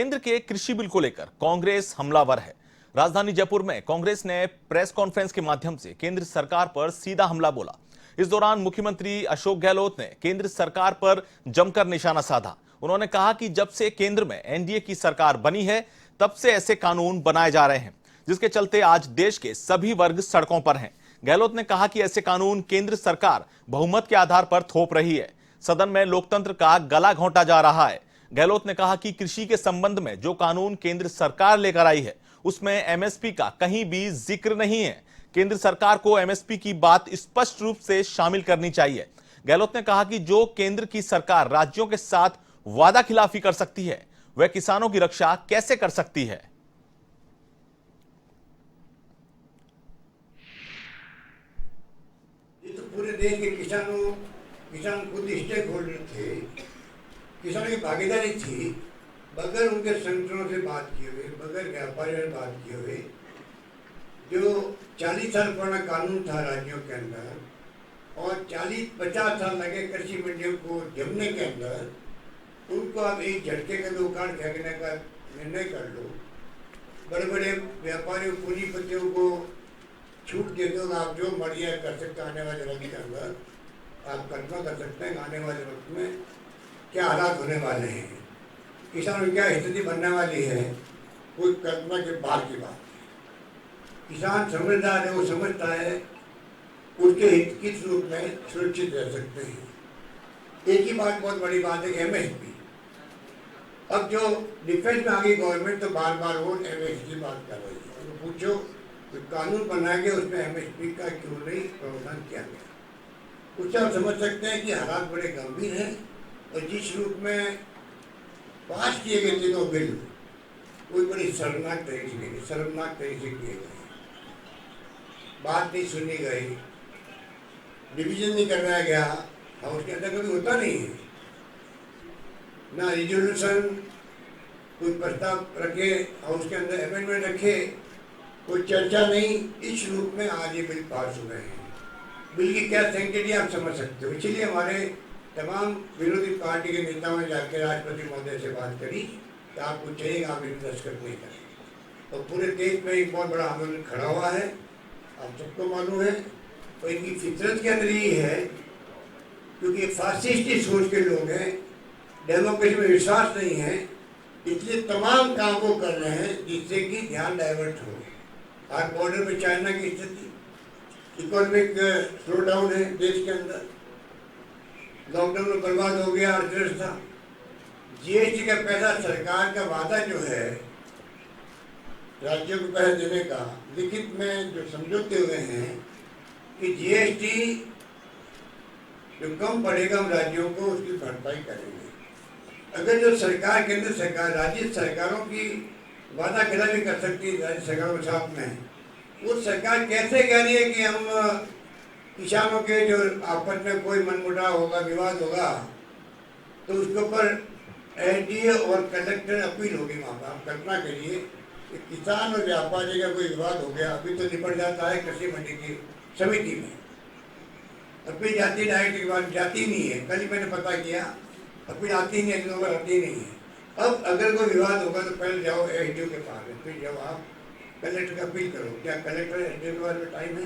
केंद्र के कृषि बिल को लेकर कांग्रेस हमलावर है। राजधानी जयपुर में कांग्रेस ने प्रेस कॉन्फ्रेंस के माध्यम से केंद्र सरकार पर सीधा हमला बोला। इस दौरान मुख्यमंत्री अशोक गहलोत ने केंद्र सरकार पर जमकर निशाना साधा। उन्होंने कहा कि जब से केंद्र में एनडीए की सरकार बनी है तब से ऐसे कानून बनाए जा रहे हैं जिसके चलते आज देश के सभी वर्ग सड़कों पर हैं। गहलोत ने कहा कि ऐसे कानून केंद्र सरकार बहुमत के आधार पर थोप रही है। सदन में लोकतंत्र का गला घोंटा जा रहा है। गहलोत ने कहा कि कृषि के संबंध में जो कानून केंद्र सरकार लेकर आई है उसमें एमएसपी का कहीं भी जिक्र नहीं है। केंद्र सरकार को एमएसपी की बात स्पष्ट रूप से शामिल करनी चाहिए। गहलोत ने कहा कि जो केंद्र की सरकार राज्यों के साथ वादा खिलाफी कर सकती है वह किसानों की रक्षा कैसे कर सकती है। ये तो पूरे देश के किसान खुद स्टेक होल्डर थे, किसानों की भागीदारी थी। बगैर उनके संगठनों से बात किए हुए, बगैर व्यापारियों से बात किए हुए, जो 40 साल पुराना कानून था राज्यों के अंदर और 40-50 साल लगे कृषि मंडियों को जमने के अंदर, उनको आप एक झटके के दो उखाड़ फेंकने का निर्णय कर लो। बड़े बड़े व्यापारियों पूंजीपतियों को छूट दे दो, आप जो मर्जी कर सकते हैं। आने वाले वक्त के अंदर आप कल्पना कर सकते हैं आने वाले वक्त में क्या हालात होने वाले हैं, किसानों की क्या स्थिति बनने वाली है, कोई कल्पना के बाहर की बात है। किसान समझदार है, वो समझता है उसके हित किस रूप में सुरक्षित रह सकते हैं। एक ही बात बहुत बड़ी बात है, एमएसपी। अब जो डिफेंस में आ गई गवर्नमेंट तो बार बार वो एमएसपी की बात कर रही है। तो पूछो तो कानून बनाया गया उसमें एमएसपी का क्यों नहीं प्रावधान किया गया। उससे आप समझ सकते हैं कि हालात बड़े गंभीर हैं और जिस रूप में पास किए गए तीनों बिल कोई बड़ी शर्मनाक तरीके से किए गए। बात नहीं सुनी गई, डिवीजन नहीं करवाया गया, हाउस के अंदर कभी होता नहीं है ना। रिजोल्यूशन कोई प्रस्ताव रखे, हाउस के अंदर अमेंडमेंट रखे, कोई चर्चा नहीं। इस रूप में आज ये बिल पास हुए हैं। बिल की क्या सैंक्टिटी आप समझ सकते हो। इसीलिए हमारे तमाम विरोधी पार्टी के नेताओं ने जाकर राष्ट्रपति महोदय से बात करी कि आपको चाहिए आप इन्हें दस्तखत नहीं करें। और पूरे देश में एक बहुत बड़ा आंदोलन खड़ा हुआ है, आप सबको मालूम है। और इनकी फितरत के अंदर ही है, क्योंकि फासिस्टी सोच के लोग हैं, डेमोक्रेसी में विश्वास नहीं है, इसलिए तमाम काम वो कर रहे हैं जिससे कि ध्यान डाइवर्ट हो। आज बॉर्डर में चाइना की स्थिति, इकोनॉमिक स्लो डाउन है देश के अंदर, लॉकडाउन में बर्बाद हो गया अर्थव्यवस्था। जीएसटी का पैसा, सरकार का वादा जो है राज्यों को पैसा देने का, लिखित में जो समझौते हुए हैं कि जीएसटी जो कम पड़ेगा हम राज्यों को उसकी भरपाई करेंगे। अगर जो सरकार, केंद्र सरकार राज्य सरकारों की वादा खिलाफी कर सकती है राज्य सरकारों के साथ में, वो सरकार कैसे कह रही है कि हम किसानों के जो आपस में कोई मनमुटाव होगा, विवाद होगा, तो उसके ऊपर एनडीए और कलेक्टर अपील होगी वहाँ पर। आप कल्पना करिए कि किसान और व्यापारी का कोई विवाद हो गया, अभी तो निपट जाता है कृषि मंडी की समिति में, अपील जाती डायरेक्ट के बाद जाती नहीं है। कल ही मैंने पता किया, अपील आती नहीं है, लोग आती नहीं है। अब अगर कोई विवाद होगा तो पहले जाओ एसडीओ के पास, फिर जब आप कलेक्टर का अपील करो। क्या कलेक्टर एसडीओ के पास में टाइम है?